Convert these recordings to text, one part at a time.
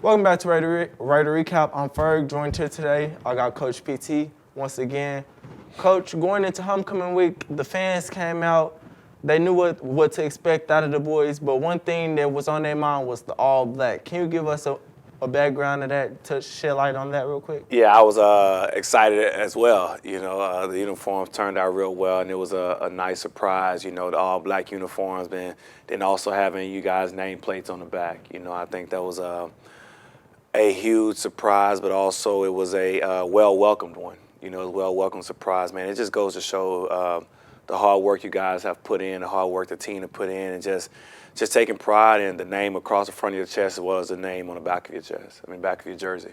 Welcome back to Raider Recap. I'm Ferg, joined here today. I got Coach PT once again. Coach, going into homecoming week, the fans came out. They knew what to expect out of the boys, but one thing that was on their mind was the all black. Can you give us a background of that, shed light on that real quick? Yeah, I was excited as well. The uniforms turned out real well, and it was a nice surprise, the all black uniforms, and then also having you guys' nameplates on the back. I think that was a huge surprise, but also it was a well-welcomed one. It was a well-welcomed surprise, man. It just goes to show the hard work you guys have put in, the hard work the team have put in, and just taking pride in the name across the front of your chest as well as the name on the back of your chest, back of your jersey.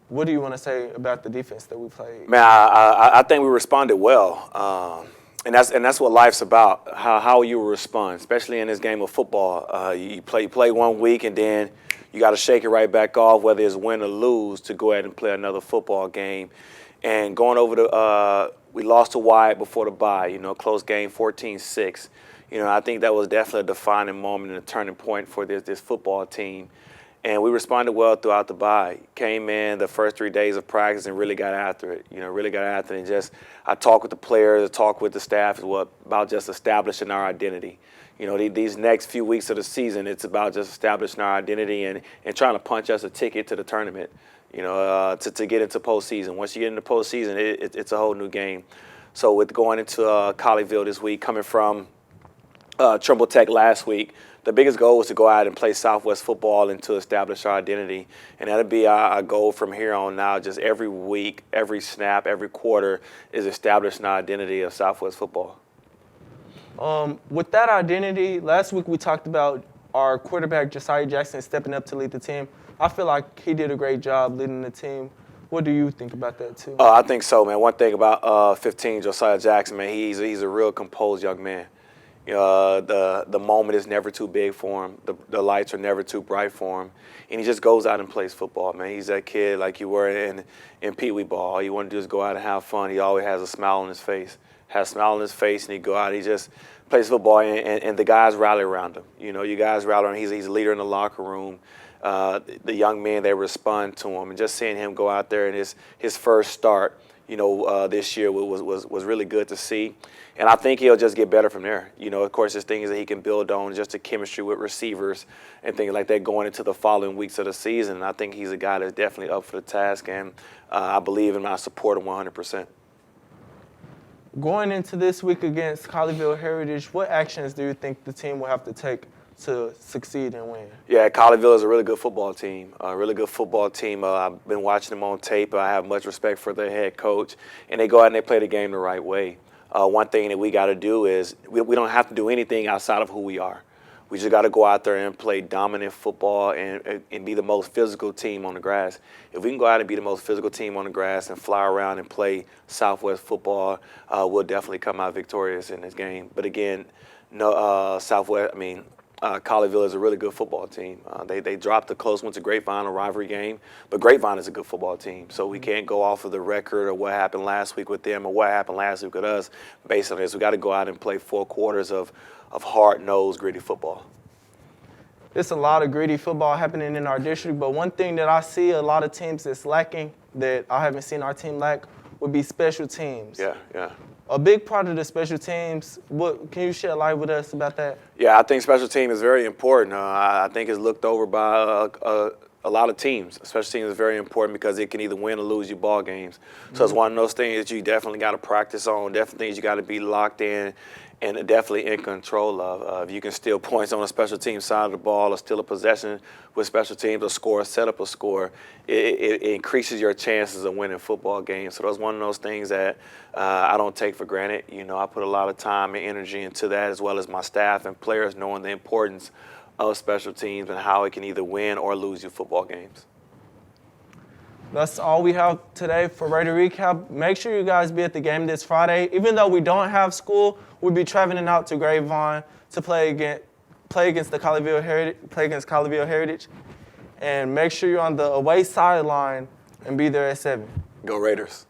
What do you want to say about the defense that we played? Man, I think we responded well, and that's what life's about. How you respond, especially in this game of football. You play 1 week, and then you got to shake it right back off, whether it's win or lose, to go ahead and play another football game. And going over we lost to Wyatt before the bye. Close game, 14-6. I think that was definitely a defining moment and a turning point for this football team. And we responded well throughout the bye. Came in the first 3 days of practice and really got after it. Really got after it. And I talked with the players, I talked with the staff as well about just establishing our identity. These next few weeks of the season, it's about just establishing our identity and trying to punch us a ticket to the tournament, to get into postseason. Once you get into postseason, it's a whole new game. So with going into Colleyville this week, coming from Trimble Tech last week, the biggest goal was to go out and play Southwest football and to establish our identity. And that'll be our goal from here on now. Just every week, every snap, every quarter is establishing our identity of Southwest football. With that identity, last week we talked about our quarterback, Josiah Jackson, stepping up to lead the team. I feel like he did a great job leading the team. What do you think about that, too? I think so, man. One thing about 15, Josiah Jackson, man, he's a real composed young man. The moment is never too big for him. The lights are never too bright for him. And he just goes out and plays football, man. He's that kid like you were in Pee Wee ball. All you want to do is go out and have fun. He always has a smile on his face. Has a smile on his face, and he go out. He just plays football, and the guys rally around him. You guys rally around him. He's a leader in the locker room. The young men, they respond to him. And just seeing him go out there and his first start, this year was really good to see. And I think he'll just get better from there. Of course, there's things that he can build on, just the chemistry with receivers and things like that going into the following weeks of the season. And I think he's a guy that's definitely up for the task, and I believe him and I support him 100%. Going into this week against Colleyville Heritage, what actions do you think the team will have to take to succeed and win? Yeah, Colleyville is a really good football team. I've been watching them on tape. I have much respect for their head coach, and they go out and they play the game the right way. One thing that we got to do is we don't have to do anything outside of who we are. We just got to go out there and play dominant football and be the most physical team on the grass. If we can go out and be the most physical team on the grass and fly around and play Southwest football, we'll definitely come out victorious in this game. But again, Colleyville is a really good football team. They dropped a close one to Grapevine, a rivalry game, but Grapevine is a good football team. So we can't go off of the record or what happened last week with them or what happened last week with us based on this. We got to go out and play 4 quarters of hard-nosed, gritty football. There's a lot of gritty football happening in our district, but one thing that I see a lot of teams that's lacking that I haven't seen our team lack would be special teams. Yeah. A big part of the special teams, can you shed light with us about that? Yeah, I think special team is very important. I think it's looked over by a lot of teams. Special teams is very important because it can either win or lose you ball games. So it's one of those things that you definitely got to practice on, definitely things you got to be locked in and definitely in control of. If you can steal points on a special team side of the ball or steal a possession with special teams or score, set up a score, it increases your chances of winning football games. So that's one of those things that I don't take for granted. I put a lot of time and energy into that, as well as my staff and players knowing the importance of special teams and how it can either win or lose you football games. That's all we have today for Raider Recap. Make sure you guys be at the game this Friday. Even though we don't have school, we'll be traveling out to Grapevine to play against Colleyville Heritage. And make sure you're on the away sideline and be there at 7. Go Raiders.